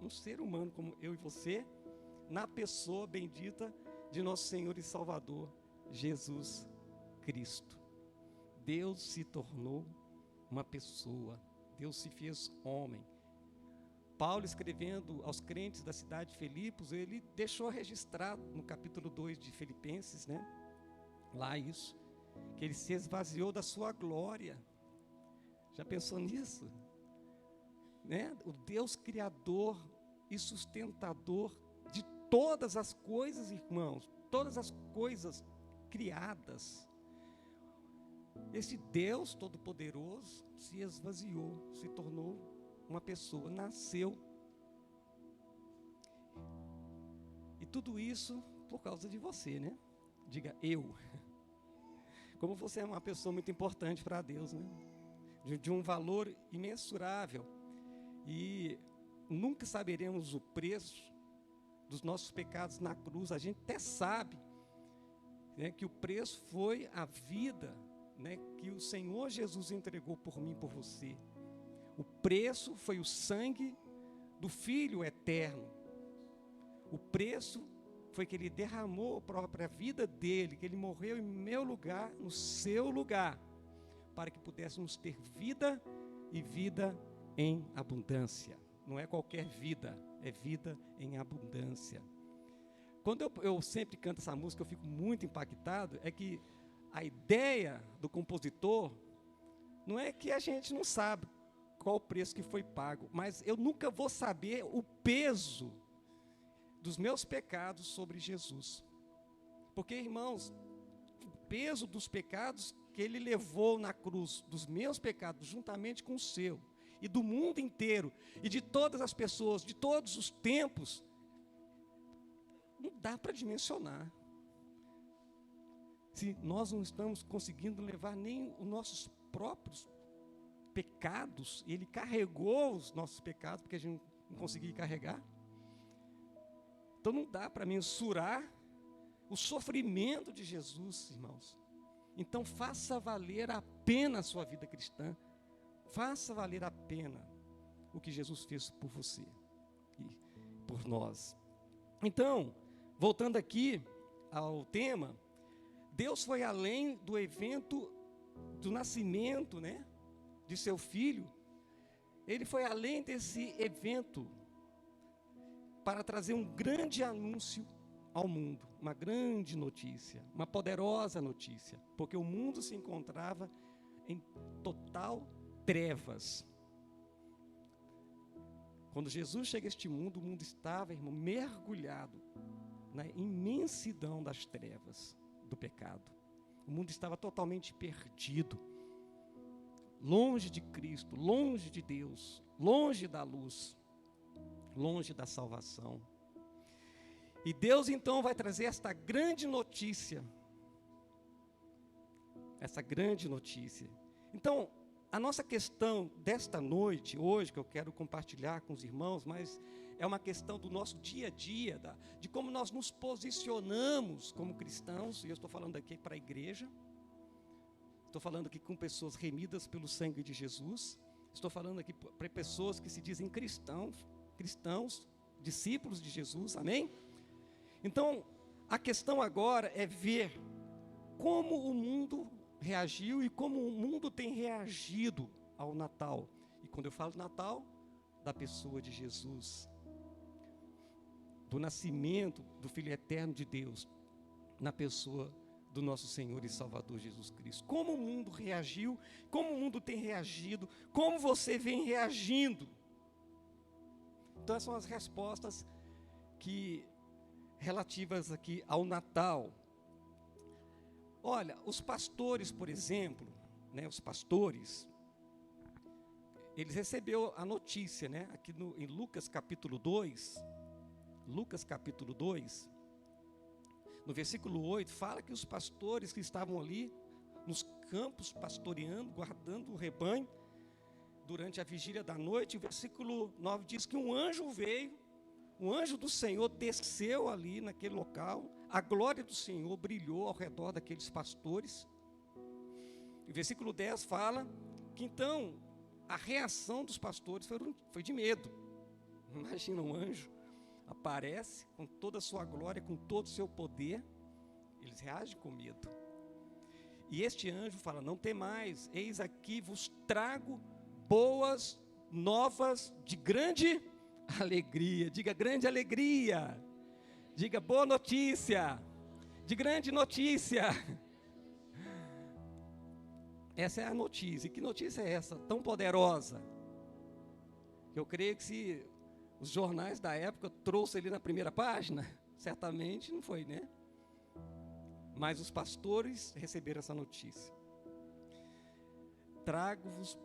um ser humano como eu e você, na pessoa bendita de nosso Senhor e Salvador, Jesus Cristo. Deus se tornou uma pessoa, Deus se fez homem. Paulo, escrevendo aos crentes da cidade de Filipos, ele deixou registrado no capítulo 2 de Filipenses, né? Lá isso, que ele se esvaziou da sua glória. Já pensou nisso? Né? O Deus criador e sustentador de todas as coisas, irmãos, todas as coisas criadas. Esse Deus Todo-Poderoso se esvaziou, se tornou uma pessoa, nasceu. E tudo isso por causa de você, né? Diga, eu. Como você é uma pessoa muito importante para Deus, né? De um valor imensurável. E nunca saberemos o preço dos nossos pecados na cruz. A gente até sabe, né, que o preço foi a vida, né, que o Senhor Jesus entregou por mim e por você. O preço foi o sangue do Filho eterno. O preço foi que Ele derramou a própria vida dEle, que Ele morreu em meu lugar, no seu lugar, para que pudéssemos ter vida e vida em abundância. Não é qualquer vida, é vida em abundância. Quando eu sempre canto essa música, eu fico muito impactado, é que a ideia do compositor não é que a gente não sabe qual o preço que foi pago, mas eu nunca vou saber o peso dos meus pecados sobre Jesus. Porque, irmãos, o peso dos pecados que Ele levou na cruz, dos meus pecados, juntamente com o seu, e do mundo inteiro, e de todas as pessoas, de todos os tempos, não dá para dimensionar. Se nós não estamos conseguindo levar nem os nossos próprios pecados, Ele carregou os nossos pecados, porque a gente não conseguia carregar. Então não dá para mensurar o sofrimento de Jesus, irmãos. Então faça valer a pena a sua vida cristã. Faça valer a pena o que Jesus fez por você e por nós. Então, voltando aqui ao tema, Deus foi além do evento do nascimento, né, de seu filho. Ele foi além desse evento para trazer um grande anúncio ao mundo, uma grande notícia, uma poderosa notícia, porque o mundo se encontrava em total trevas. Quando Jesus chega a este mundo, o mundo estava, irmão, mergulhado na imensidão das trevas do pecado. O mundo estava totalmente perdido, longe de Cristo, longe de Deus, longe da luz, longe da salvação. E Deus então vai trazer esta grande notícia. Essa grande notícia. Então, a nossa questão desta noite, hoje, que eu quero compartilhar com os irmãos, mas é uma questão do nosso dia a dia, de como nós nos posicionamos como cristãos, e eu estou falando aqui para a igreja, estou falando aqui com pessoas remidas pelo sangue de Jesus, estou falando aqui para pessoas que se dizem cristãos, discípulos de Jesus, amém? Então, a questão agora é ver como o mundo reagiu e como o mundo tem reagido ao Natal. E quando eu falo Natal, da pessoa de Jesus, do nascimento do Filho eterno de Deus, na pessoa do nosso Senhor e Salvador Jesus Cristo. Como o mundo reagiu, como o mundo tem reagido, como você vem reagindo. Então essas são as respostas relativas aqui ao Natal. Olha, os pastores, por exemplo, né, os pastores, eles receberam a notícia, né, aqui em Lucas capítulo 2, no versículo 8, fala que os pastores que estavam ali nos campos pastoreando, guardando o rebanho, durante a vigília da noite, o versículo 9 diz que um anjo veio, o anjo do Senhor desceu ali naquele local, a glória do Senhor brilhou ao redor daqueles pastores. O versículo 10 fala que então a reação dos pastores foi de medo. Imagina um anjo, aparece com toda a sua glória, com todo o seu poder, eles reagem com medo. E este anjo fala: não temais, eis aqui vos trago boas novas de grande alegria. Diga grande alegria. Diga boa notícia. De grande notícia. Essa é a notícia. E que notícia é essa? Tão poderosa. Eu creio que se os jornais da época trouxeram ali na primeira página, certamente não foi, né? Mas os pastores receberam essa notícia. Trago-vos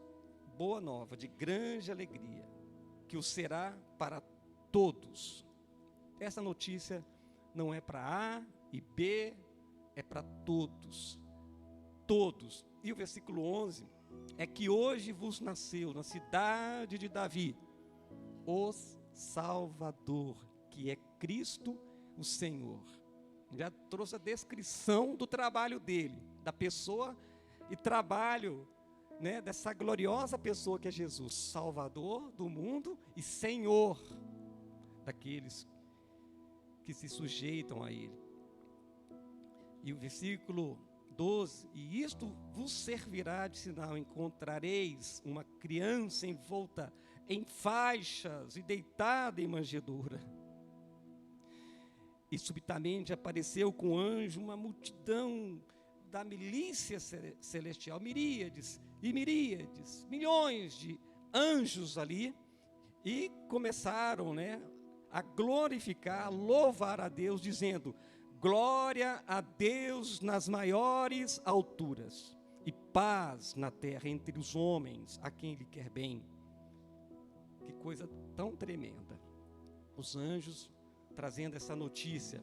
boa nova, de grande alegria, que o será para todos. Essa notícia não é para A e B, é para todos. Todos. E o versículo 11 é que hoje vos nasceu na cidade de Davi o Salvador, que é Cristo o Senhor. Já trouxe a descrição do trabalho dele, da pessoa e trabalho, né, dessa gloriosa pessoa que é Jesus, Salvador do mundo e Senhor daqueles que se sujeitam a ele. E o versículo 12: e isto vos servirá de sinal: encontrareis uma criança envolta em faixas e deitada em manjedoura. E subitamente apareceu com o anjo uma multidão da milícia celestial, miríades e miríades, milhões de anjos ali, e começaram, né, a glorificar, a louvar a Deus, dizendo: glória a Deus nas maiores alturas, e paz na terra entre os homens, a quem Ele quer bem. Que coisa tão tremenda. Os anjos trazendo essa notícia.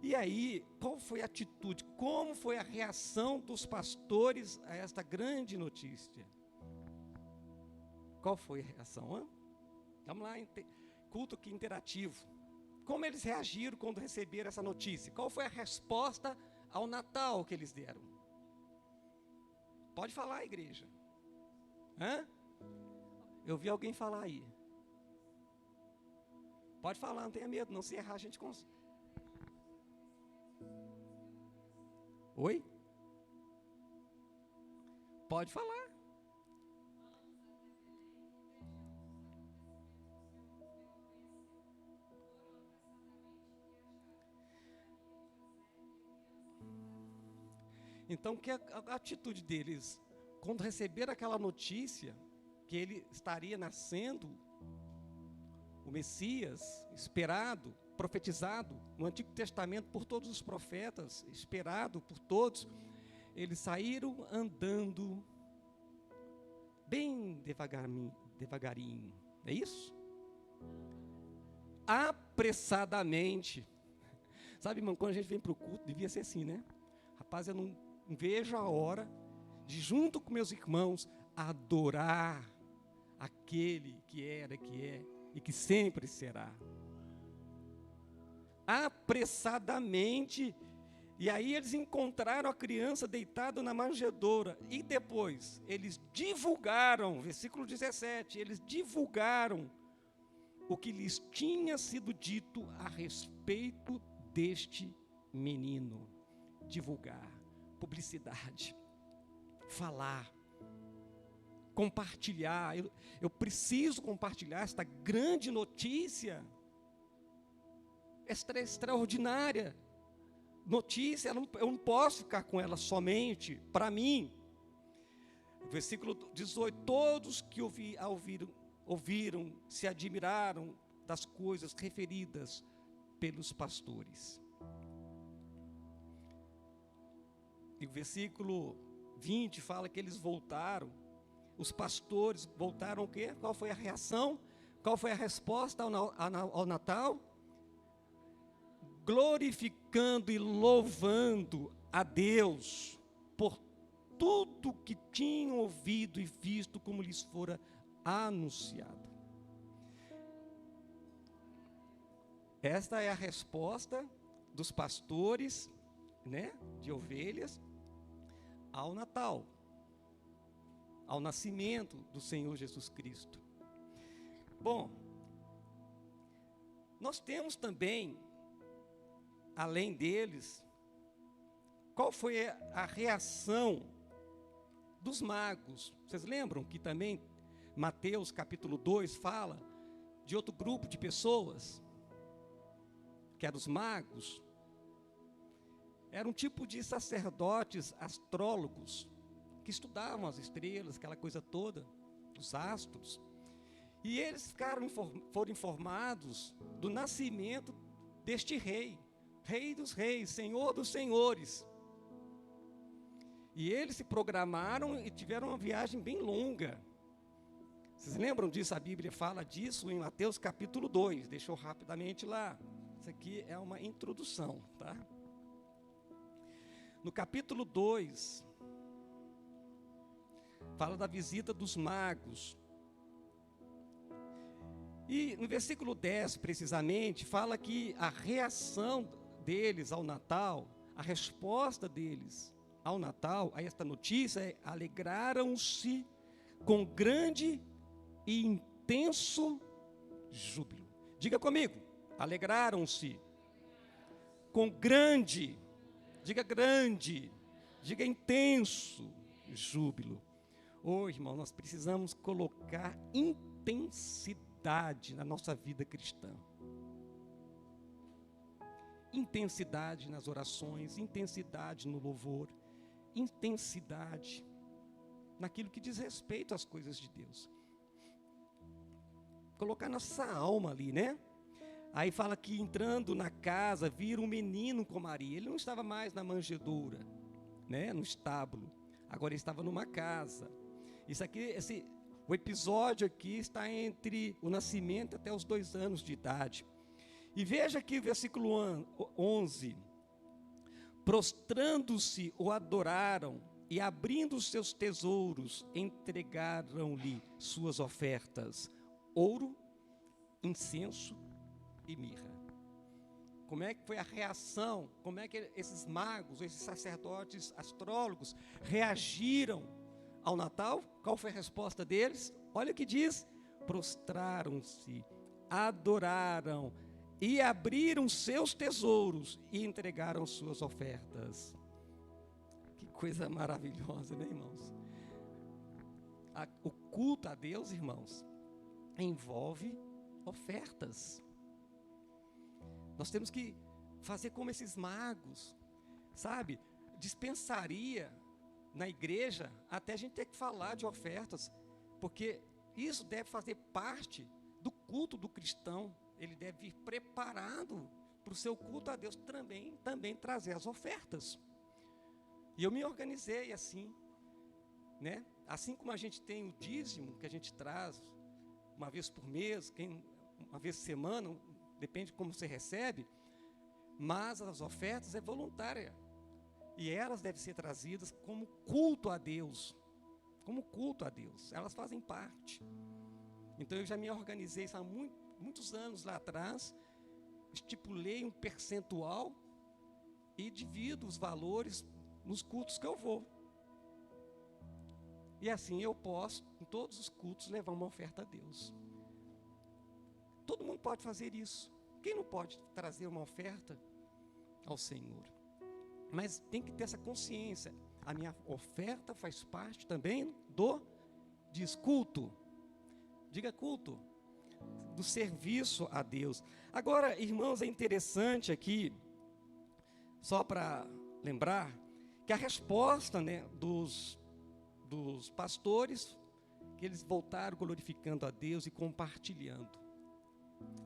E aí, qual foi a atitude? Como foi a reação dos pastores a esta grande notícia? Qual foi a reação? Hein? Vamos lá, culto aqui interativo. Como eles reagiram quando receberam essa notícia? Qual foi a resposta ao Natal que eles deram? Pode falar, igreja. Hã? Eu vi alguém falar aí. Pode falar, não tenha medo, não, se errar a gente consegue. Oi? Pode falar. Então, que a atitude deles, quando receberam aquela notícia, que ele estaria nascendo, o Messias, esperado, profetizado no Antigo Testamento por todos os profetas, esperado por todos, eles saíram andando bem devagarinho, é isso? Apressadamente. Sabe, irmão, quando a gente vem para o culto, devia ser assim, né? Rapaz, eu não vejo a hora de, junto com meus irmãos, adorar aquele que era, que é e que sempre será. Apressadamente. E aí eles encontraram a criança deitada na manjedoura. E depois, eles divulgaram, versículo 17, eles divulgaram o que lhes tinha sido dito a respeito deste menino. Divulgar, publicidade, falar, compartilhar. Eu preciso compartilhar esta grande notícia, esta extraordinária notícia. Eu não posso ficar com ela somente para mim. Versículo 18: todos que ouviram, se admiraram das coisas referidas pelos pastores. E o versículo 20 fala que eles voltaram. Os pastores voltaram o quê? Qual foi a reação? Qual foi a resposta ao Natal? Glorificando e louvando a Deus por tudo que tinham ouvido e visto como lhes fora anunciado. Esta é a resposta dos pastores, né, de ovelhas ao Natal, ao nascimento do Senhor Jesus Cristo. Bom, Nós temos também, além deles, qual foi a reação dos magos? Vocês lembram que também Mateus capítulo 2 fala de outro grupo de pessoas, que eram os magos? Era um tipo de sacerdotes astrólogos, que estudavam as estrelas, aquela coisa toda, os astros. E eles foram informados do nascimento deste rei, Rei dos reis, Senhor dos senhores. E eles se programaram e tiveram uma viagem bem longa. Vocês lembram disso? A Bíblia fala disso em Mateus capítulo 2. Deixa eu rapidamente lá. Isso aqui é uma introdução, tá? No capítulo 2, fala da visita dos magos. E no versículo 10, precisamente, fala que a reação deles ao Natal, a resposta deles ao Natal, a esta notícia é: alegraram-se com grande e intenso júbilo. Diga comigo, alegraram-se com grande, diga intenso júbilo. Irmão, nós precisamos colocar intensidade na nossa vida cristã. Intensidade nas orações, intensidade no louvor, intensidade naquilo que diz respeito às coisas de Deus. Colocar nossa alma ali, né? Aí fala que entrando na casa, viram um menino com Maria. Ele não estava mais na manjedoura, né? No estábulo. Agora ele estava numa casa. O episódio aqui está entre o nascimento até os 2 anos de idade. E veja aqui o versículo 11. Prostrando-se, o adoraram, e abrindo os seus tesouros, entregaram-lhe suas ofertas: ouro, incenso e mirra. Como é que foi a reação? Como é que esses magos, esses sacerdotes astrólogos reagiram ao Natal? Qual foi a resposta deles? Olha o que diz: prostraram-se, adoraram e abriram seus tesouros e entregaram suas ofertas. Que coisa maravilhosa, né, irmãos? O culto a Deus, irmãos, envolve ofertas. Nós temos que fazer como esses magos, sabe? Dispensaria na igreja até a gente ter que falar de ofertas, porque isso deve fazer parte do culto do cristão. Ele deve vir preparado para o seu culto a Deus, também trazer as ofertas. E eu me organizei assim, né? Assim como a gente tem o dízimo que a gente traz uma vez por mês, uma vez por semana, depende de como você recebe, mas as ofertas é voluntária. E elas devem ser trazidas como culto a Deus. Como culto a Deus. Elas fazem parte. Então eu já me organizei há muitos anos lá atrás, estipulei um percentual e divido os valores nos cultos que eu vou. E assim eu posso, em todos os cultos, levar uma oferta a Deus. Todo mundo pode fazer isso. Quem não pode trazer uma oferta ao Senhor? Mas tem que ter essa consciência. A minha oferta faz parte também diz culto. Diga culto. Do serviço a Deus. Agora, irmãos, é interessante aqui, só para lembrar, que a resposta, né, dos pastores, que eles voltaram glorificando a Deus e compartilhando.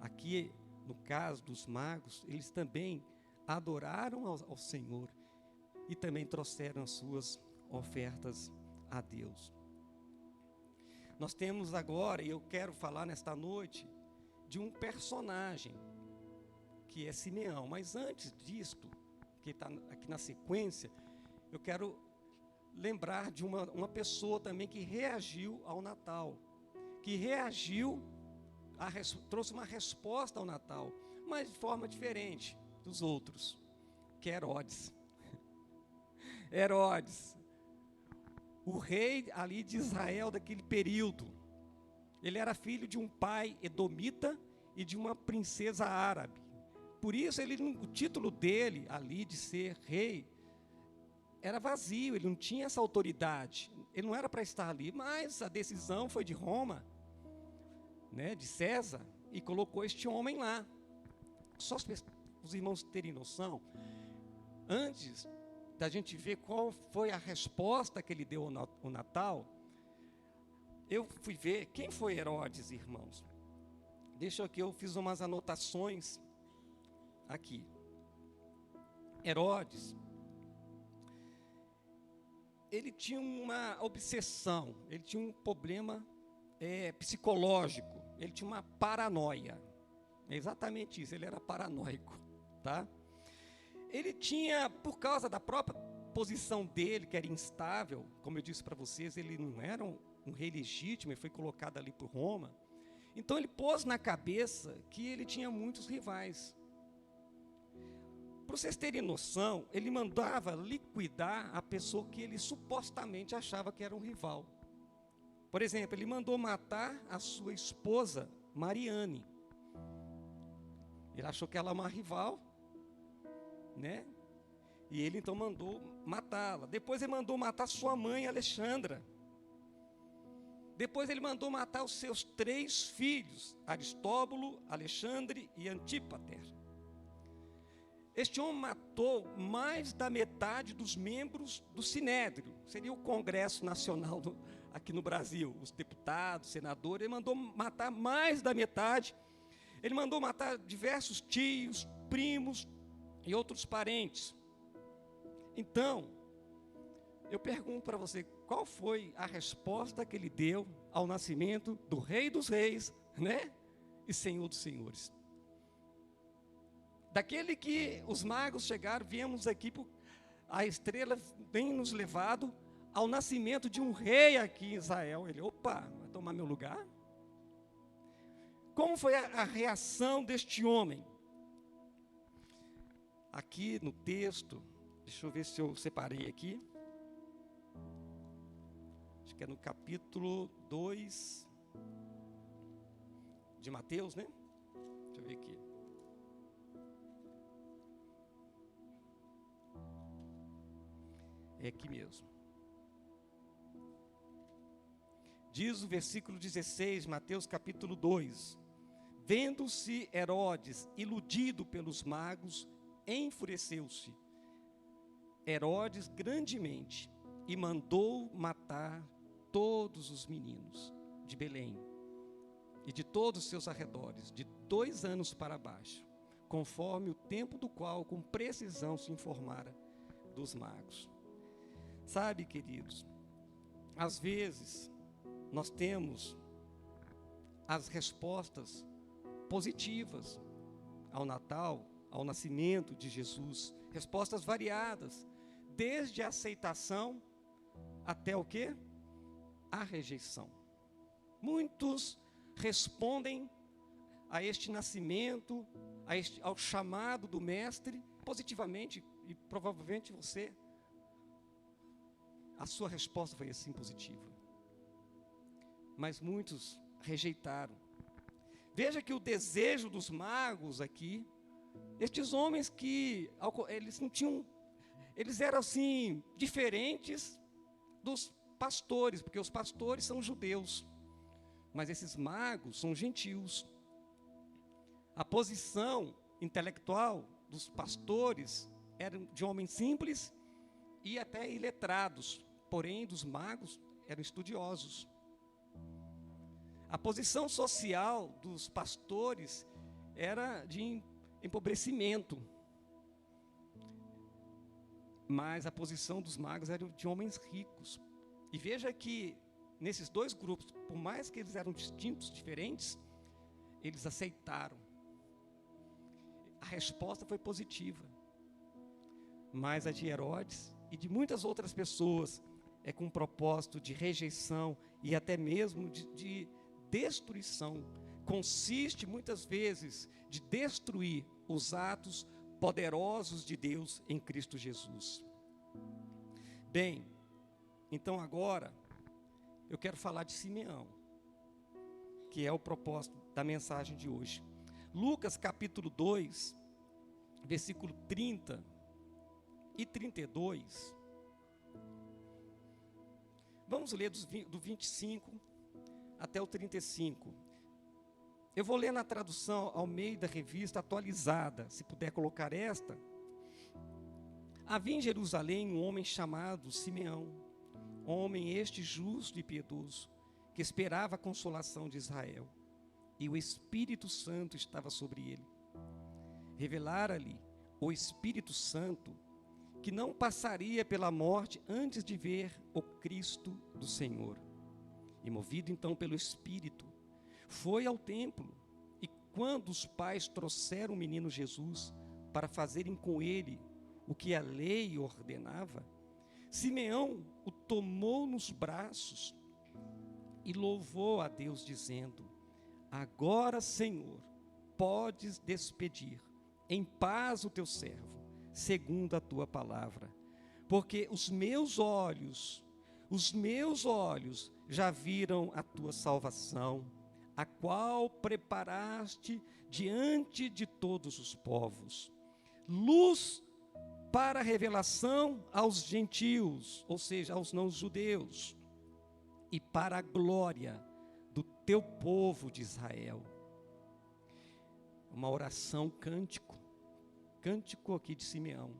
Aqui, no caso dos magos, eles também adoraram ao Senhor e também trouxeram as suas ofertas a Deus. Nós temos agora, e eu quero falar nesta noite, de um personagem, que é Simeão. Mas antes disto, que está aqui na sequência, eu quero lembrar de uma pessoa também que reagiu ao Natal, que trouxe uma resposta ao Natal, mas de forma diferente dos outros, que é Herodes. Herodes, o rei ali de Israel daquele período. Ele era filho de um pai edomita e de uma princesa árabe. Por isso, o título dele ali de ser rei era vazio, ele não tinha essa autoridade, ele não era para estar ali, mas a decisão foi de Roma, né, de César, e colocou este homem lá. Só os irmãos terem noção, antes da gente ver qual foi a resposta que ele deu ao Natal, eu fui ver quem foi Herodes, irmãos. Eu fiz umas anotações aqui. Herodes, ele tinha uma obsessão, ele tinha um problema psicológico, ele tinha uma paranoia. É exatamente isso, ele era paranoico, tá? Ele tinha, por causa da própria posição dele, que era instável, como eu disse para vocês, ele não era um rei legítimo, ele foi colocado ali por Roma. Então ele pôs na cabeça que ele tinha muitos rivais. Para vocês terem noção, ele mandava liquidar a pessoa que ele supostamente achava que era um rival. Por exemplo, ele mandou matar a sua esposa, Mariane. Ele achou que ela era uma rival, né? E ele então mandou matá-la. Depois ele mandou matar sua mãe, Alexandra. Depois ele mandou matar os seus 3 filhos, Aristóbulo, Alexandre e Antípater. Este homem matou mais da metade dos membros do Sinédrio, seria o Congresso Nacional aqui no Brasil, os deputados, senadores. Ele mandou matar mais da metade. Ele mandou matar diversos tios, primos e outros parentes. Então, eu pergunto para você, qual foi a resposta que ele deu ao nascimento do Rei dos Reis, né? E Senhor dos Senhores? Daquele que os magos chegaram, viemos aqui, a estrela tem nos levado ao nascimento de um rei aqui em Israel. Ele, opa, vai tomar meu lugar? Como foi a reação deste homem? Aqui no texto, deixa eu ver se eu separei aqui. Acho que é no capítulo 2 de Mateus, né? Deixa eu ver aqui. É aqui mesmo. Diz o versículo 16, Mateus capítulo 2. Vendo-se Herodes iludido pelos magos, enfureceu-se Herodes grandemente e mandou matar todos os meninos de Belém e de todos os seus arredores, de 2 anos para baixo, conforme o tempo do qual com precisão se informara dos magos. Sabe, queridos, às vezes nós temos as respostas positivas ao Natal, ao nascimento de Jesus, respostas variadas, desde a aceitação até o quê? A rejeição. Muitos respondem a este nascimento, ao chamado do Mestre, positivamente, e provavelmente a sua resposta foi assim positiva. Mas muitos rejeitaram. Veja que o desejo dos magos aqui, estes homens que eles não tinham, eles eram assim diferentes dos pastores, porque os pastores são judeus, mas esses magos são gentios. A posição intelectual dos pastores era de homens simples e até iletrados, porém dos magos eram estudiosos. A posição social dos pastores era de empobrecimento, mas a posição dos magos era de homens ricos. E veja que nesses 2 grupos, por mais que eles eram distintos, diferentes, eles aceitaram. A resposta foi positiva. Mas a de Herodes e de muitas outras pessoas é com um propósito de rejeição e até mesmo de destruição. Consiste muitas vezes de destruir os atos poderosos de Deus em Cristo Jesus. Bem, então agora eu quero falar de Simeão, que é o propósito da mensagem de hoje. Lucas capítulo 2, versículo 30 e 32. Vamos ler do 25 até o 35. Eu vou ler na tradução Almeida Revista Atualizada, se puder colocar esta. Havia em Jerusalém um homem chamado Simeão, homem este justo e piedoso, que esperava a consolação de Israel, e o Espírito Santo estava sobre ele. Revelara-lhe o Espírito Santo que não passaria pela morte antes de ver o Cristo do Senhor. E movido então pelo Espírito, foi ao templo, e quando os pais trouxeram o menino Jesus para fazerem com ele o que a lei ordenava, Simeão o tomou nos braços e louvou a Deus, dizendo: agora, Senhor, podes despedir em paz o teu servo, segundo a tua palavra, porque os meus olhos já viram a tua salvação, a qual preparaste diante de todos os povos, luz para a revelação aos gentios, ou seja, aos não-judeus, e para a glória do teu povo de Israel. Uma oração, cântico aqui de Simeão.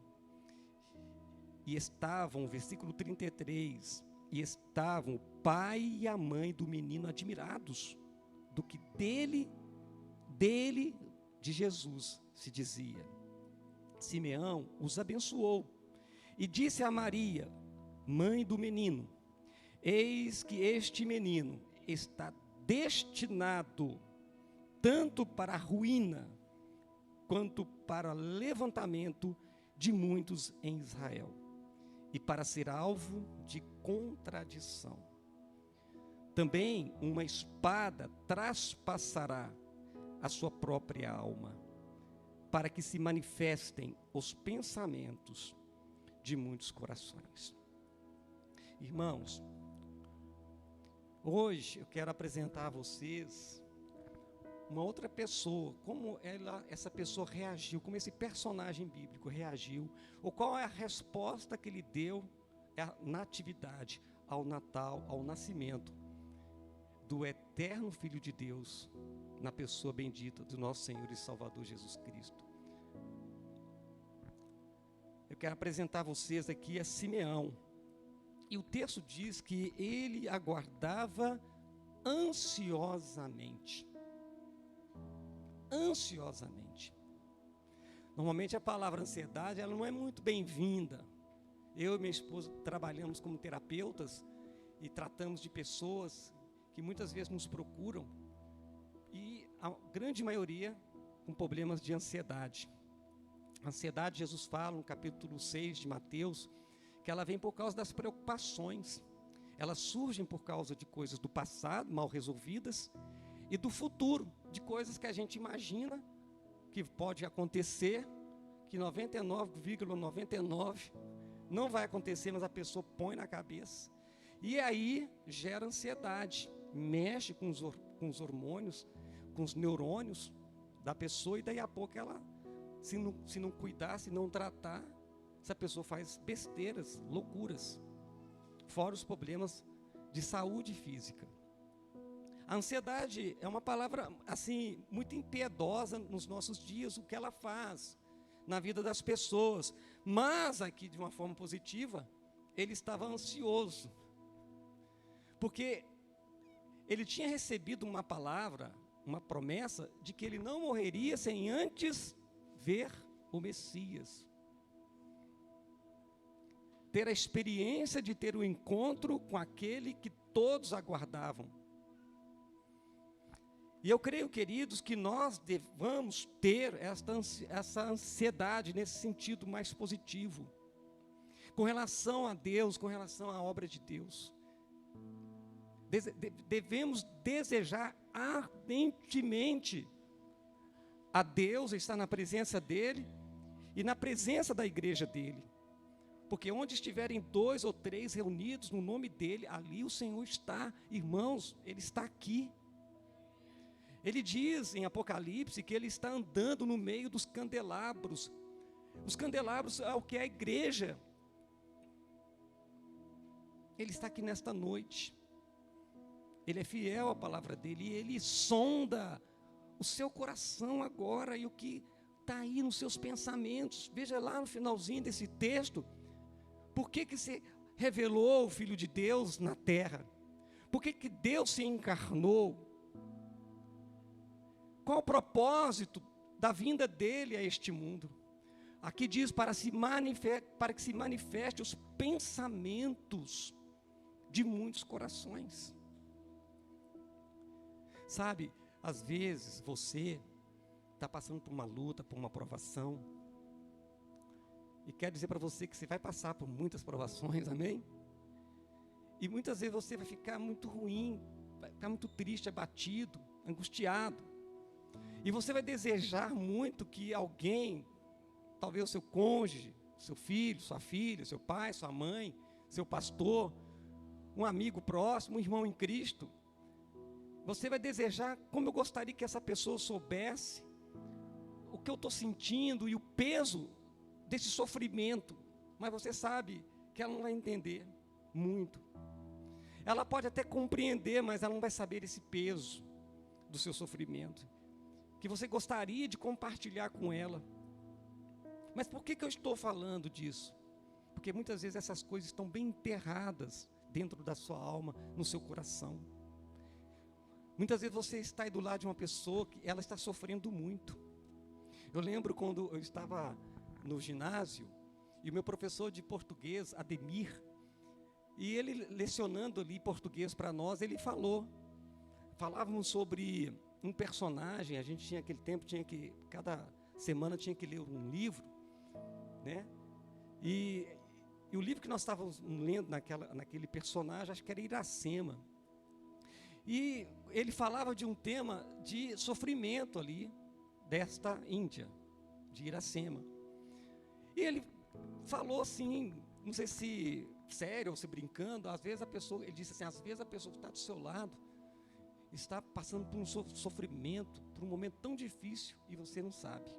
E estavam, versículo 33, e estavam o pai e a mãe do menino admirados do que dele, de Jesus, se dizia. Simeão os abençoou e disse a Maria, mãe do menino: eis que este menino está destinado tanto para a ruína quanto para o levantamento de muitos em Israel, e para ser alvo de contradição. Também uma espada traspassará a sua própria alma, para que se manifestem os pensamentos de muitos corações. Irmãos, hoje eu quero apresentar a vocês uma outra pessoa, como essa pessoa reagiu, como esse personagem bíblico reagiu, ou qual é a resposta que ele deu à natividade, ao Natal, ao nascimento do eterno Filho de Deus, na pessoa bendita do nosso Senhor e Salvador Jesus Cristo. Eu quero apresentar a vocês aqui a Simeão, e o texto diz que ele aguardava ansiosamente. Normalmente a palavra ansiedade, ela não é muito bem-vinda. Eu e minha esposa trabalhamos como terapeutas e tratamos de pessoas que muitas vezes nos procuram, e a grande maioria com problemas de ansiedade. A ansiedade, Jesus fala no capítulo 6 de Mateus, que ela vem por causa das preocupações. Elas surgem por causa de coisas do passado, mal resolvidas, e do futuro, de coisas que a gente imagina que pode acontecer, que 99,99 não vai acontecer, mas a pessoa põe na cabeça. E aí gera ansiedade, mexe com os hormônios, com os neurônios da pessoa, e daí a pouco ela, se não cuidar, se não tratar, essa pessoa faz besteiras, loucuras, fora os problemas de saúde física. A ansiedade é uma palavra, assim, muito impiedosa nos nossos dias, o que ela faz na vida das pessoas. Mas aqui, de uma forma positiva, ele estava ansioso, porque ele tinha recebido uma palavra, uma promessa, de que ele não morreria sem antes ver o Messias. Ter a experiência de ter o encontro com aquele que todos aguardavam. E eu creio, queridos, que nós devamos ter essa ansiedade nesse sentido mais positivo, com relação a Deus, com relação à obra de Deus. Devemos desejar ardentemente a Deus, estar na presença dEle e na presença da igreja dEle. Porque onde estiverem 2 ou 3 reunidos no nome dEle, ali o Senhor está. Irmãos, Ele está aqui. Ele diz em Apocalipse que ele está andando no meio dos candelabros. Os candelabros é o que é a igreja. Ele está aqui nesta noite. Ele é fiel à palavra dele e ele sonda o seu coração agora e o que está aí nos seus pensamentos. Veja lá no finalzinho desse texto, por que se revelou o Filho de Deus na terra? Por que Deus se encarnou? Qual o propósito da vinda dele a este mundo? Aqui diz para que se manifeste os pensamentos de muitos corações. Sabe, às vezes você está passando por uma luta, por uma provação. E quero dizer para você que você vai passar por muitas provações, amém? E muitas vezes você vai ficar muito ruim, vai ficar muito triste, abatido, angustiado. E você vai desejar muito que alguém, talvez o seu cônjuge, seu filho, sua filha, seu pai, sua mãe, seu pastor, um amigo próximo, um irmão em Cristo, você vai desejar, como eu gostaria que essa pessoa soubesse o que eu estou sentindo e o peso desse sofrimento, mas você sabe que ela não vai entender muito. Ela pode até compreender, mas ela não vai saber esse peso do seu sofrimento, que você gostaria de compartilhar com ela. Mas por que eu estou falando disso? Porque muitas vezes essas coisas estão bem enterradas dentro da sua alma, no seu coração. Muitas vezes você está aí do lado de uma pessoa que ela está sofrendo muito. Eu lembro quando eu estava no ginásio, e o meu professor de português, Ademir, e ele lecionando ali português para nós, ele falávamos sobre um personagem. A gente tinha aquele tempo, cada semana tinha que ler um livro, né? E o livro que nós estávamos lendo naquele personagem, acho que era Iracema. E ele falava de um tema de sofrimento ali, desta Índia, de Iracema. E ele falou assim, não sei se sério ou se brincando, ele disse assim, às vezes a pessoa que está do seu lado está passando por um sofrimento, por um momento tão difícil e você não sabe.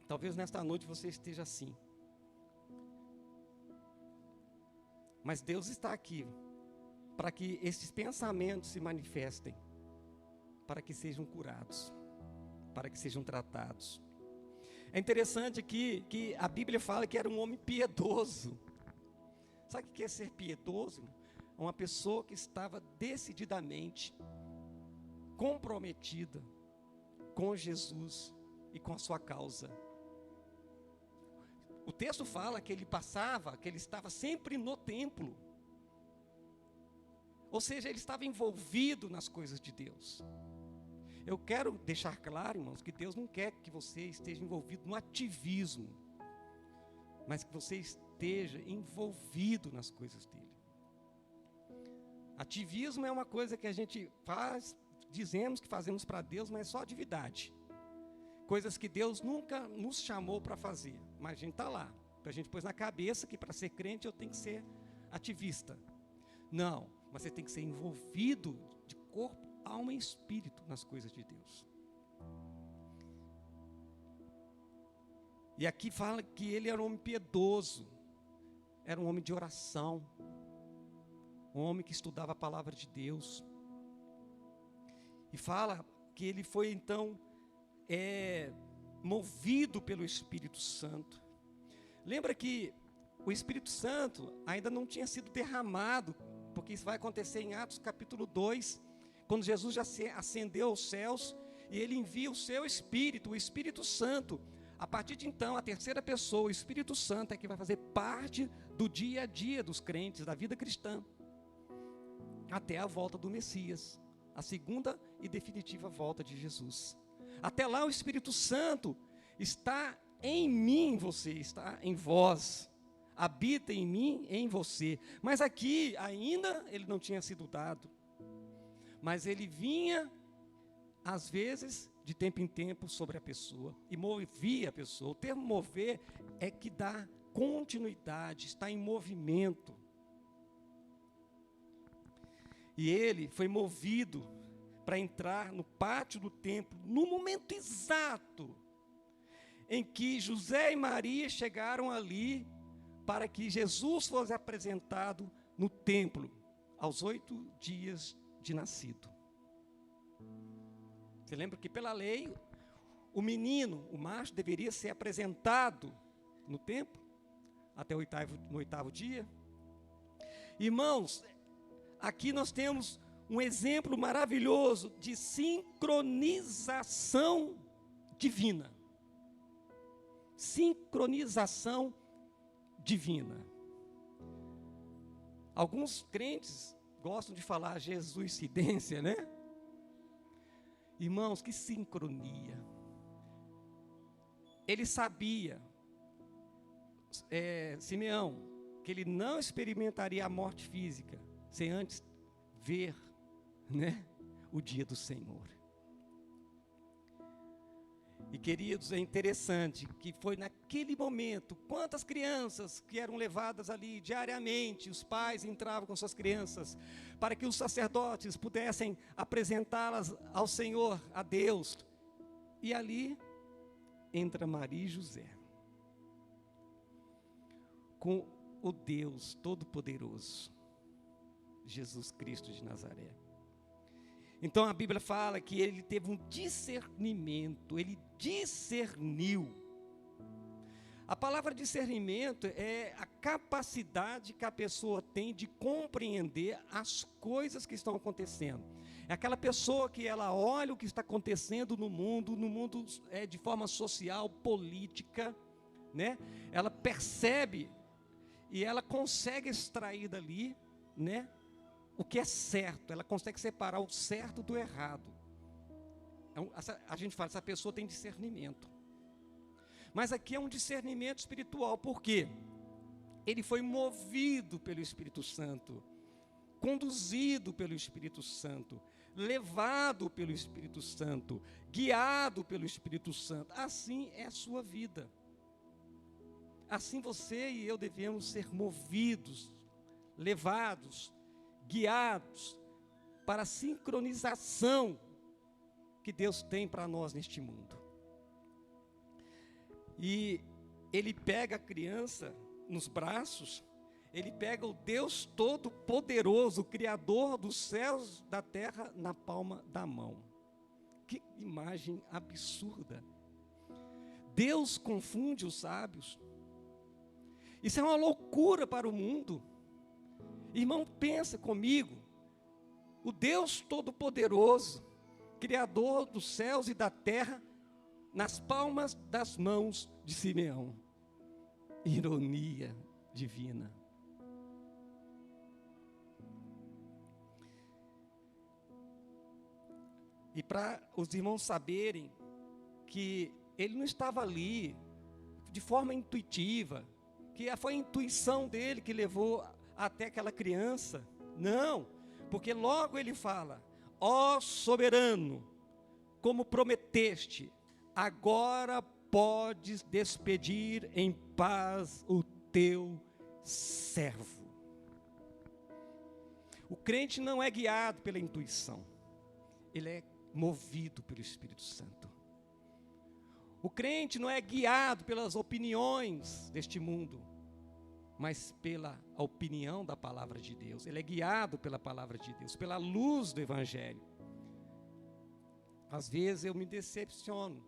Talvez nesta noite você esteja assim. Mas Deus está aqui para que esses pensamentos se manifestem, para que sejam curados, para que sejam tratados. É interessante aqui que a Bíblia fala que era um homem piedoso. Sabe o que é ser piedoso? Uma pessoa que estava decididamente comprometida com Jesus e com a sua causa. O texto fala que ele estava sempre no templo. Ou seja, ele estava envolvido nas coisas de Deus. Eu quero deixar claro, irmãos, que Deus não quer que você esteja envolvido no ativismo, mas que você esteja envolvido nas coisas dele. Ativismo é uma coisa que a gente faz, dizemos que fazemos para Deus, mas é só atividade. Coisas que Deus nunca nos chamou para fazer, mas a gente está lá. A gente pôs na cabeça que para ser crente eu tenho que ser ativista. Não, mas você tem que ser envolvido de corpo, alma e espírito nas coisas de Deus. E aqui fala que ele era um homem piedoso, era um homem de oração, um homem que estudava a palavra de Deus. E fala que ele foi então movido pelo Espírito Santo. Lembra que o Espírito Santo ainda não tinha sido derramado, porque isso vai acontecer em Atos capítulo 2, quando Jesus já ascendeu aos céus, e ele envia o seu Espírito, o Espírito Santo. A partir de então, a terceira pessoa, o Espírito Santo, é que vai fazer parte do dia a dia dos crentes, da vida cristã, até a volta do Messias, a segunda e definitiva volta de Jesus. Até lá o Espírito Santo está em mim, você, está em vós, habita em mim, em você. Mas aqui ainda ele não tinha sido dado, mas ele vinha, às vezes, de tempo em tempo sobre a pessoa, e movia a pessoa. O termo mover é que dá continuidade, está em movimento. E ele foi movido para entrar no pátio do templo, no momento exato em que José e Maria chegaram ali para que Jesus fosse apresentado no templo, aos 8 dias de nascido. Você lembra que pela lei, o menino, o macho, deveria ser apresentado no templo, até no oitavo dia. Irmãos, aqui nós temos um exemplo maravilhoso de sincronização divina. Sincronização divina. Alguns crentes gostam de falar jesuicidência, né? Irmãos, que sincronia. Ele sabia, Simeão, que ele não experimentaria a morte física sem antes ver, né, o dia do Senhor. E, queridos, é interessante que foi naquele momento, quantas crianças que eram levadas ali diariamente, os pais entravam com suas crianças, para que os sacerdotes pudessem apresentá-las ao Senhor, a Deus. E ali entra Maria e José, com o Deus Todo-Poderoso, Jesus Cristo de Nazaré. Então a Bíblia fala que ele teve um discernimento, ele discerniu. A palavra discernimento é a capacidade que a pessoa tem de compreender as coisas que estão acontecendo. É aquela pessoa que ela olha o que está acontecendo no mundo de forma social, política, né? Ela percebe e ela consegue extrair dali, né, o que é certo, ela consegue separar o certo do errado. Então, a gente fala, essa pessoa tem discernimento. Mas aqui é um discernimento espiritual, por quê? Ele foi movido pelo Espírito Santo, conduzido pelo Espírito Santo, levado pelo Espírito Santo, guiado pelo Espírito Santo. Assim é a sua vida. Assim você e eu devemos ser movidos, levados, guiados para a sincronização que Deus tem para nós neste mundo. E ele pega a criança nos braços, ele pega o Deus Todo-Poderoso, o Criador dos céus e da terra, na palma da mão. Que imagem absurda. Deus confunde os sábios. Isso é uma loucura para o mundo. Irmão, pensa comigo, o Deus Todo-Poderoso, Criador dos céus e da terra, nas palmas das mãos de Simeão. Ironia divina. E para os irmãos saberem que ele não estava ali de forma intuitiva, que foi a intuição dele que levou até aquela criança. Não, porque logo ele fala: ó soberano, como prometeste, agora podes despedir em paz o teu servo. O crente não é guiado pela intuição, ele é movido pelo Espírito Santo. O crente não é guiado pelas opiniões deste mundo, mas pela opinião da palavra de Deus. Ele é guiado pela palavra de Deus, pela luz do Evangelho. Às vezes eu me decepciono.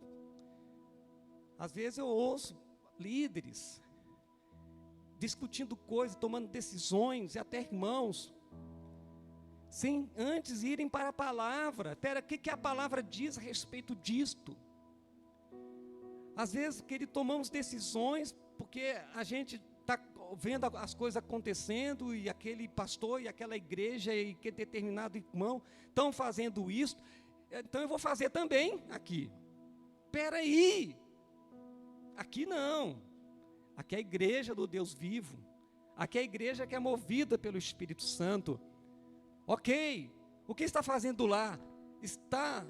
Às vezes eu ouço líderes discutindo coisas, tomando decisões, e até irmãos, sem antes irem para a palavra. Espera, o que a palavra diz a respeito disto? Às vezes, querido, tomamos decisões porque a gente está vendo as coisas acontecendo, e aquele pastor e aquela igreja e que determinado irmão estão fazendo isso, então eu vou fazer também aqui. Espera aí, aqui não, aqui é a igreja do Deus vivo, aqui é a igreja que é movida pelo Espírito Santo. Ok, o que está fazendo lá está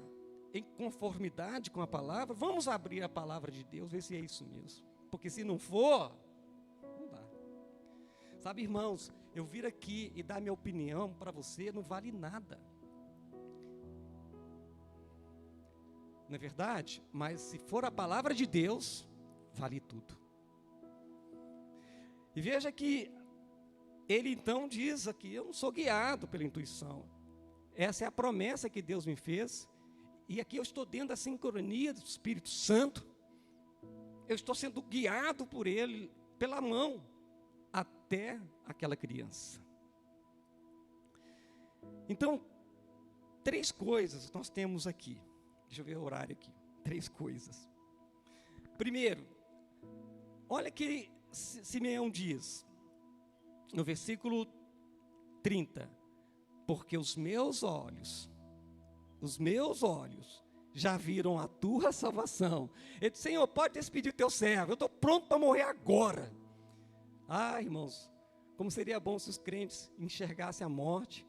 em conformidade com a palavra? Vamos abrir a palavra de Deus, ver se é isso mesmo, porque se não for, não dá. Sabe, irmãos, eu vir aqui e dar minha opinião para você não vale nada. Não é verdade? Mas se for a palavra de Deus, vale tudo. E veja que ele então diz aqui, eu não sou guiado pela intuição. Essa é a promessa que Deus me fez. E aqui eu estou dentro da sincronia do Espírito Santo. Eu estou sendo guiado por Ele, pela mão, até aquela criança. Então, 3 coisas nós temos aqui. Deixa eu ver o horário aqui. 3 coisas. Primeiro, olha que Simeão diz, no versículo 30, porque os meus olhos já viram a tua salvação. Ele disse, Senhor, pode despedir o teu servo, eu estou pronto para morrer agora. Ah, irmãos, como seria bom se os crentes enxergassem a morte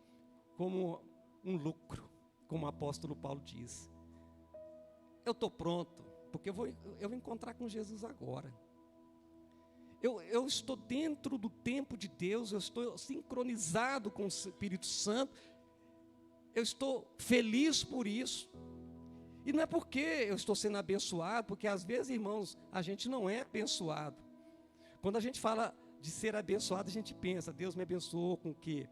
como um lucro, como o apóstolo Paulo diz. Eu estou pronto, porque eu vou encontrar com Jesus agora. Eu estou dentro do tempo de Deus, eu estou sincronizado com o Espírito Santo, eu estou feliz por isso. E não é porque eu estou sendo abençoado, porque às vezes, irmãos, a gente não é abençoado. Quando a gente fala de ser abençoado, a gente pensa, Deus me abençoou com o quê?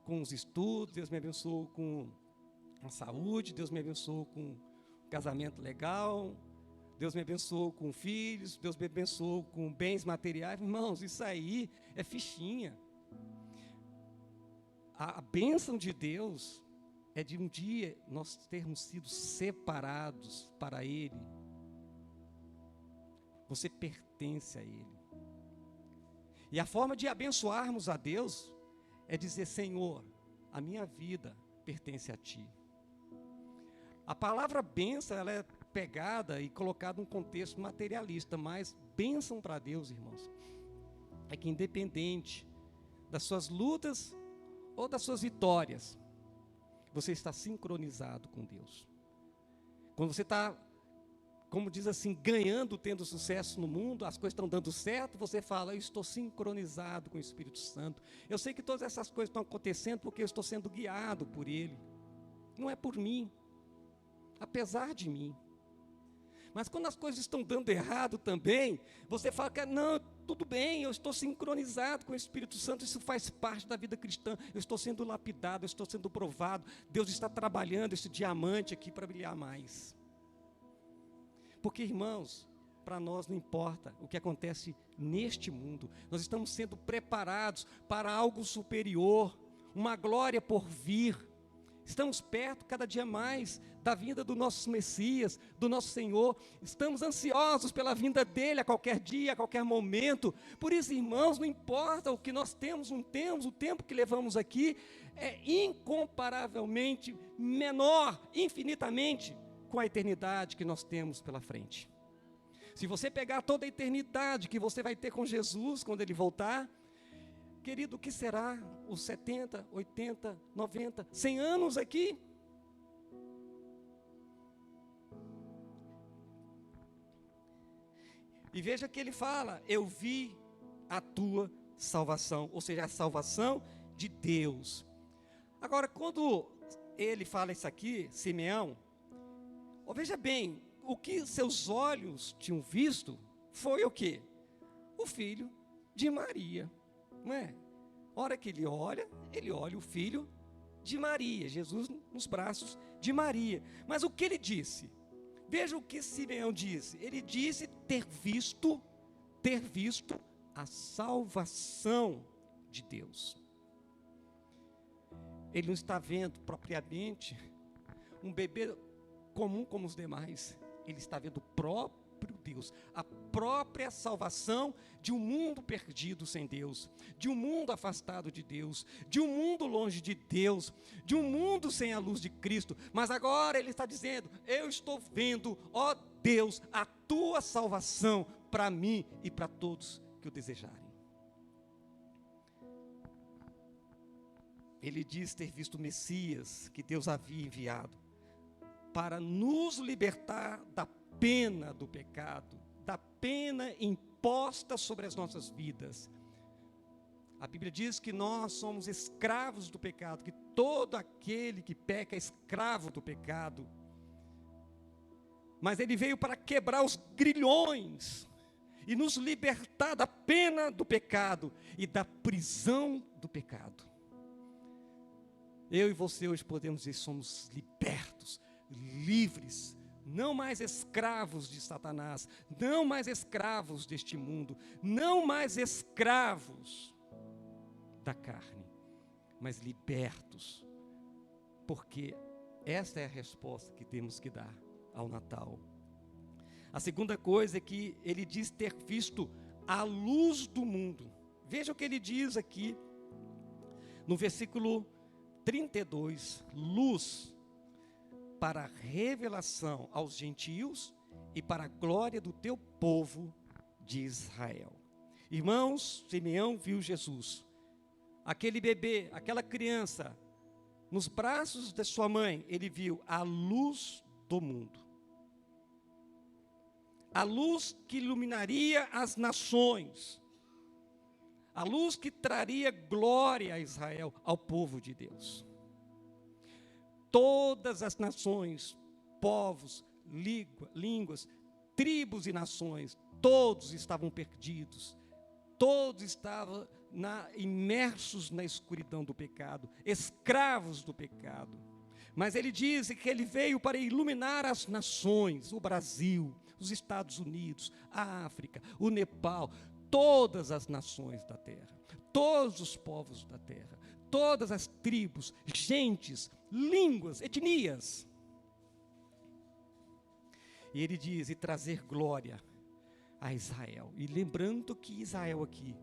Com os estudos, Deus me abençoou com a saúde, Deus me abençoou com um casamento legal, Deus me abençoou com filhos, Deus me abençoou com bens materiais. Irmãos, isso aí é fichinha. A bênção de Deus é de um dia nós termos sido separados para Ele. Você pertence a Ele. E a forma de abençoarmos a Deus é dizer, Senhor, a minha vida pertence a Ti. A palavra bênção, ela é pegada e colocada num contexto materialista, mas bênção para Deus, irmãos, é que independente das suas lutas ou das suas vitórias, você está sincronizado com Deus. Quando você está, como diz assim, ganhando, tendo sucesso no mundo, as coisas estão dando certo, você fala, eu estou sincronizado com o Espírito Santo. Eu sei que todas essas coisas estão acontecendo porque eu estou sendo guiado por Ele. Não é por mim, apesar de mim. Mas quando as coisas estão dando errado também, você fala que não, tudo bem, eu estou sincronizado com o Espírito Santo, isso faz parte da vida cristã, eu estou sendo lapidado, eu estou sendo provado, Deus está trabalhando esse diamante aqui para brilhar mais. Porque, irmãos, para nós não importa o que acontece neste mundo, nós estamos sendo preparados para algo superior, uma glória por vir. Estamos perto cada dia mais da vinda do nosso Messias, do nosso Senhor. Estamos ansiosos pela vinda dEle a qualquer dia, a qualquer momento. Por isso, irmãos, não importa o que nós temos, não temos, o tempo que levamos aqui é incomparavelmente menor, infinitamente, com a eternidade que nós temos pela frente. Se você pegar toda a eternidade que você vai ter com Jesus quando Ele voltar, querido, o que será os 70, 80, 90, 100 anos aqui? E veja que ele fala, eu vi a tua salvação, ou seja, a salvação de Deus. Agora, quando ele fala isso aqui, Simeão, veja bem, o que seus olhos tinham visto foi o quê? O filho de Maria. Não é? A hora que ele olha o filho de Maria, Jesus nos braços de Maria. Mas o que ele disse? Veja o que Simeão disse. Ele disse ter visto a salvação de Deus. Ele não está vendo propriamente um bebê comum como os demais. Ele está vendo o próprio Deus, a própria salvação de um mundo perdido sem Deus, de um mundo afastado de Deus, de um mundo longe de Deus, de um mundo sem a luz de Cristo. Mas agora ele está dizendo, eu estou vendo, ó Deus, a tua salvação para mim e para todos que o desejarem. Ele diz ter visto o Messias que Deus havia enviado para nos libertar da pena do pecado, da pena imposta sobre as nossas vidas. A Bíblia diz que nós somos escravos do pecado, que todo aquele que peca é escravo do pecado. Mas ele veio para quebrar os grilhões e nos libertar da pena do pecado e da prisão do pecado. Eu e você hoje podemos dizer, somos libertos, livres, não mais escravos de Satanás, não mais escravos deste mundo, não mais escravos da carne, mas libertos, porque esta é a resposta que temos que dar ao Natal. A segunda coisa é que ele diz ter visto a luz do mundo. Veja o que ele diz aqui no versículo 32, luz para a revelação aos gentios e para a glória do teu povo de Israel. Irmãos, Simeão viu Jesus, aquele bebê, aquela criança, nos braços de sua mãe, ele viu a luz do mundo. A luz que iluminaria as nações. A luz que traria glória a Israel, ao povo de Deus. Todas as nações, povos, línguas, tribos e nações, todos estavam perdidos. Todos estavam imersos na escuridão do pecado, escravos do pecado. Mas ele diz que ele veio para iluminar as nações, o Brasil, os Estados Unidos, a África, o Nepal, todas as nações da terra, todos os povos da terra, todas as tribos, gentes, línguas, etnias. E ele diz, e trazer glória a Israel. E lembrando que Israel aqui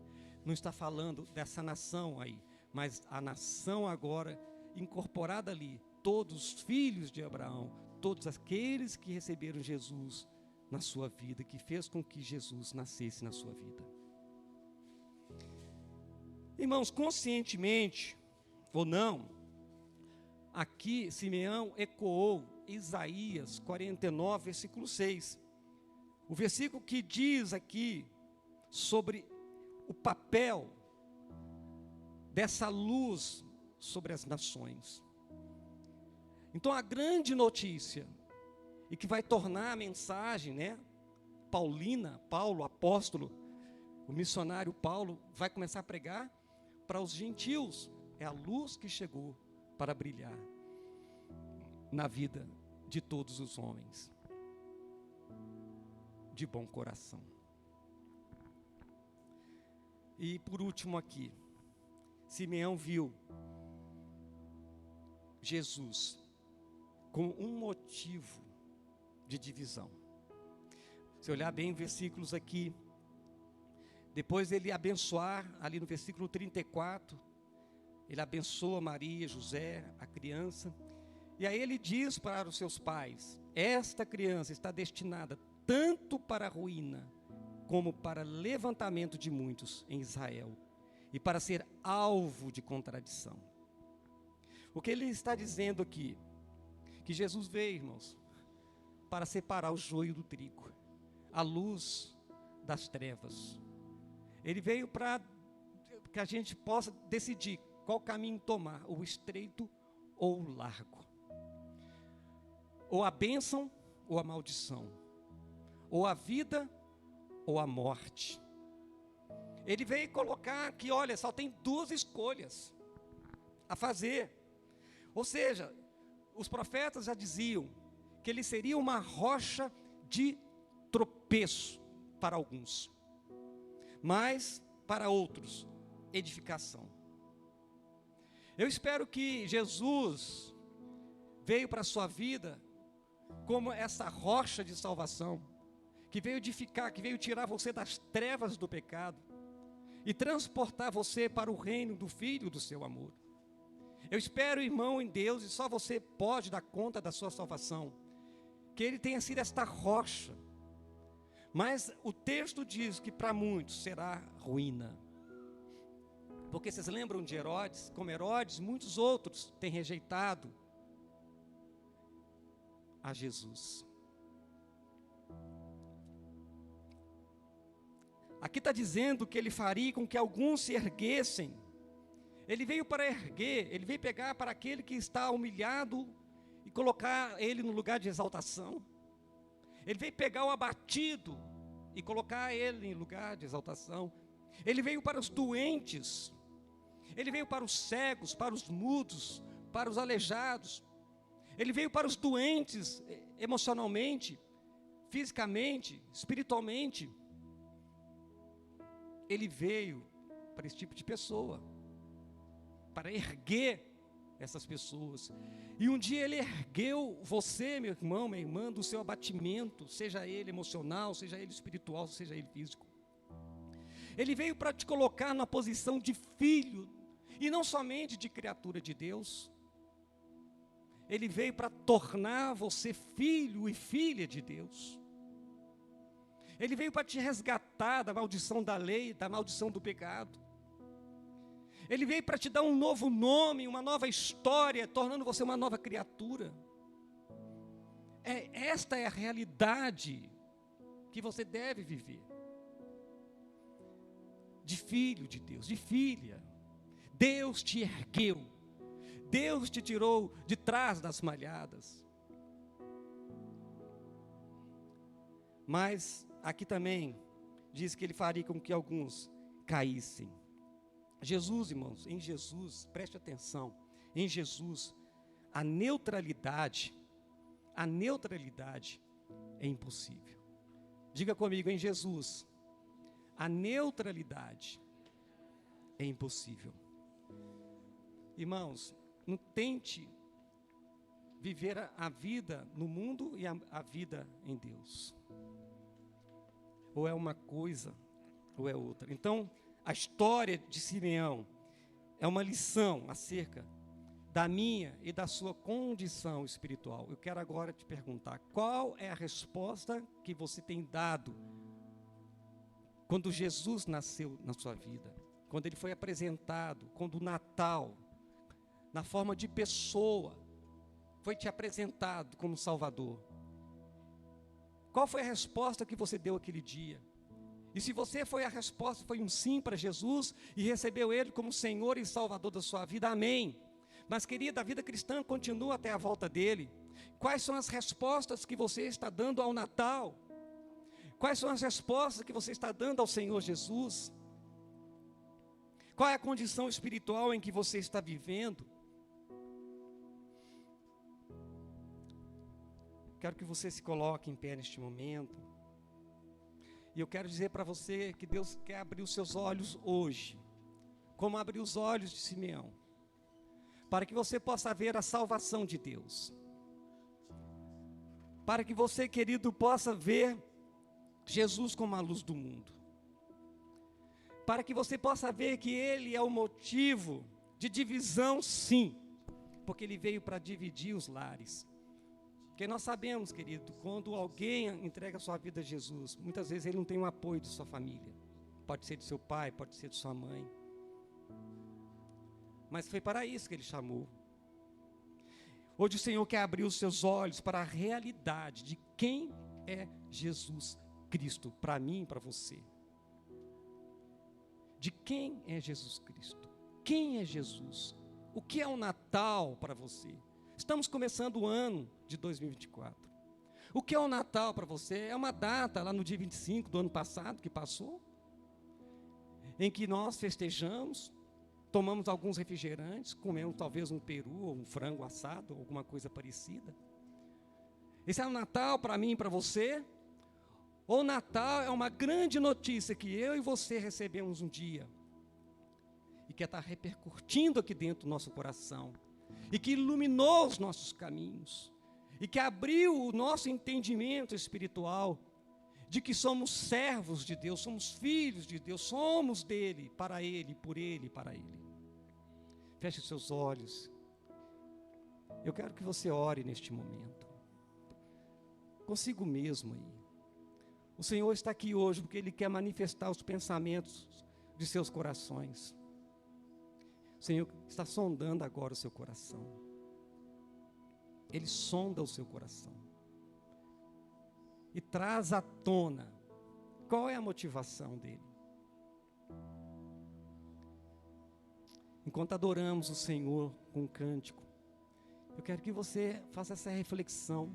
não está falando dessa nação aí, mas a nação agora incorporada ali, todos os filhos de Abraão, todos aqueles que receberam Jesus na sua vida, que fez com que Jesus nascesse na sua vida. Irmãos, conscientemente ou não, aqui Simeão ecoou Isaías 49, versículo 6. O versículo que diz aqui sobre o papel dessa luz sobre as nações. Então a grande notícia, e que vai tornar a mensagem, paulina, Paulo, apóstolo, o missionário Paulo, vai começar a pregar para os gentios. É a luz que chegou para brilhar na vida de todos os homens de bom coração. E por último aqui, Simeão viu Jesus com um motivo de divisão. Se olhar bem os versículos aqui, depois ele abençoar, ali no versículo 34, ele abençoa Maria, José, a criança, e aí ele diz para os seus pais, esta criança está destinada tanto para a ruína, como para levantamento de muitos em Israel, e para ser alvo de contradição. O que ele está dizendo aqui, que Jesus veio, irmãos, para separar o joio do trigo, a luz das trevas. Ele veio para que a gente possa decidir qual caminho tomar, o estreito ou o largo, ou a bênção ou a maldição, ou a vida ou a morte. Ele veio colocar que, olha, só tem duas escolhas a fazer. Ou seja, os profetas já diziam que ele seria uma rocha de tropeço para alguns, mas para outros, edificação. Eu espero que Jesus veio para a sua vida como essa rocha de salvação, que veio edificar, que veio tirar você das trevas do pecado e transportar você para o reino do Filho do seu amor. Eu espero, irmão, em Deus, e só você pode dar conta da sua salvação, que ele tenha sido esta rocha. Mas o texto diz que para muitos será ruína. Porque vocês lembram de Herodes? Como Herodes, muitos outros têm rejeitado a Jesus. Aqui está dizendo que ele faria com que alguns se erguessem. Ele veio para erguer, ele veio pegar para aquele que está humilhado e colocar ele no lugar de exaltação. Ele veio pegar o abatido e colocar ele em lugar de exaltação. Ele veio para os doentes, ele veio para os cegos, para os mudos, para os aleijados. Ele veio para os doentes emocionalmente, fisicamente, espiritualmente. Ele veio para esse tipo de pessoa, para erguer essas pessoas. E um dia ele ergueu você, meu irmão, minha irmã, do seu abatimento, seja ele emocional, seja ele espiritual, seja ele físico. Ele veio para te colocar na posição de filho, e não somente de criatura de Deus. Ele veio para tornar você filho e filha de Deus. Ele veio para te resgatar da maldição da lei, da maldição do pecado. Ele veio para te dar um novo nome, uma nova história, tornando você uma nova criatura. Esta é a realidade que você deve viver. De filho de Deus, de filha. Deus te ergueu. Deus te tirou de trás das malhadas. Mas aqui também diz que ele faria com que alguns caíssem. Jesus, irmãos, em Jesus, preste atenção, em Jesus, a neutralidade é impossível. Diga comigo, em Jesus, a neutralidade é impossível. Irmãos, não tente viver a vida no mundo e a vida em Deus. Ou é uma coisa, ou é outra. Então, a história de Simeão é uma lição acerca da minha e da sua condição espiritual. Eu quero agora te perguntar, qual é a resposta que você tem dado quando Jesus nasceu na sua vida? Quando ele foi apresentado, quando o Natal, na forma de pessoa, foi te apresentado como Salvador. Qual foi a resposta que você deu aquele dia? E se você foi a resposta, foi um sim para Jesus e recebeu Ele como Senhor e Salvador da sua vida, amém. Mas querida, a vida cristã continua até a volta dEle. Quais são as respostas que você está dando ao Natal? Quais são as respostas que você está dando ao Senhor Jesus? Qual é a condição espiritual em que você está vivendo? Quero que você se coloque em pé neste momento. E eu quero dizer para você que Deus quer abrir os seus olhos hoje, como abriu os olhos de Simeão, para que você possa ver a salvação de Deus. Para que você, querido, possa ver Jesus como a luz do mundo. Para que você possa ver que Ele é o motivo de divisão, sim, porque Ele veio para dividir os lares. Porque nós sabemos, querido, quando alguém entrega a sua vida a Jesus, muitas vezes ele não tem o apoio de sua família. Pode ser de seu pai, pode ser de sua mãe. Mas foi para isso que ele chamou. Hoje o Senhor quer abrir os seus olhos para a realidade de quem é Jesus Cristo, para mim e para você. De quem é Jesus Cristo? Quem é Jesus? O que é o Natal para você? Estamos começando o ano de 2024. O que é o Natal para você? É uma data lá no dia 25 do ano passado, que passou, em que nós festejamos, tomamos alguns refrigerantes, comemos talvez um peru ou um frango assado, alguma coisa parecida. Esse é o Natal para mim e para você? Ou o Natal é uma grande notícia que eu e você recebemos um dia, e que está repercutindo aqui dentro do nosso coração, e que iluminou os nossos caminhos, e que abriu o nosso entendimento espiritual, de que somos servos de Deus, somos filhos de Deus, somos dEle, para Ele, por Ele, para Ele. Feche os seus olhos. Eu quero que você ore neste momento, consigo mesmo aí. O Senhor está aqui hoje, porque Ele quer manifestar os pensamentos de seus corações. O Senhor está sondando agora o seu coração. Ele sonda o seu coração. E traz à tona qual é a motivação dele. enquanto adoramos o Senhor com um cântico, eu quero que você faça essa reflexão.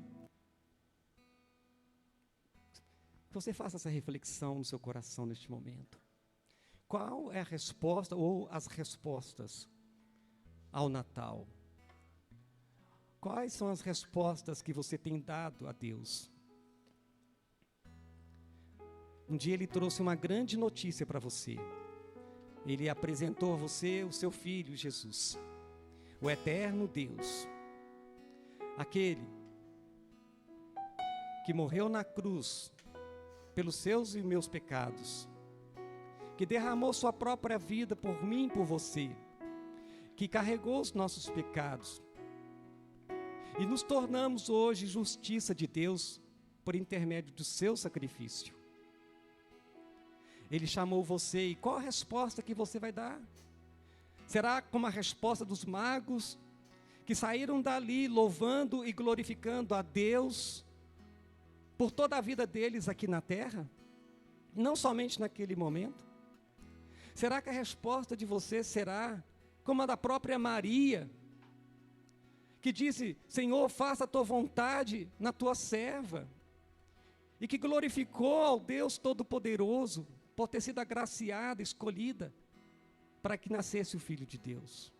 Que você faça essa reflexão no seu coração neste momento. Qual é a resposta ou as respostas ao Natal? Quais são as respostas que você tem dado a Deus? Um dia Ele trouxe uma grande notícia para você. Ele apresentou a você o seu Filho, Jesus, o eterno Deus, aquele que morreu na cruz pelos seus e meus pecados, que derramou sua própria vida por mim e por você, que carregou os nossos pecados, e nos tornamos hoje justiça de Deus por intermédio do seu sacrifício. Ele chamou você, e qual a resposta que você vai dar? Será como a resposta dos magos, que saíram dali louvando e glorificando a Deus por toda a vida deles aqui na terra? Não somente naquele momento. Será que a resposta de você será como a da própria Maria, que disse: Senhor, faça a tua vontade na tua serva, e que glorificou ao Deus Todo-Poderoso por ter sido agraciada, escolhida, para que nascesse o Filho de Deus?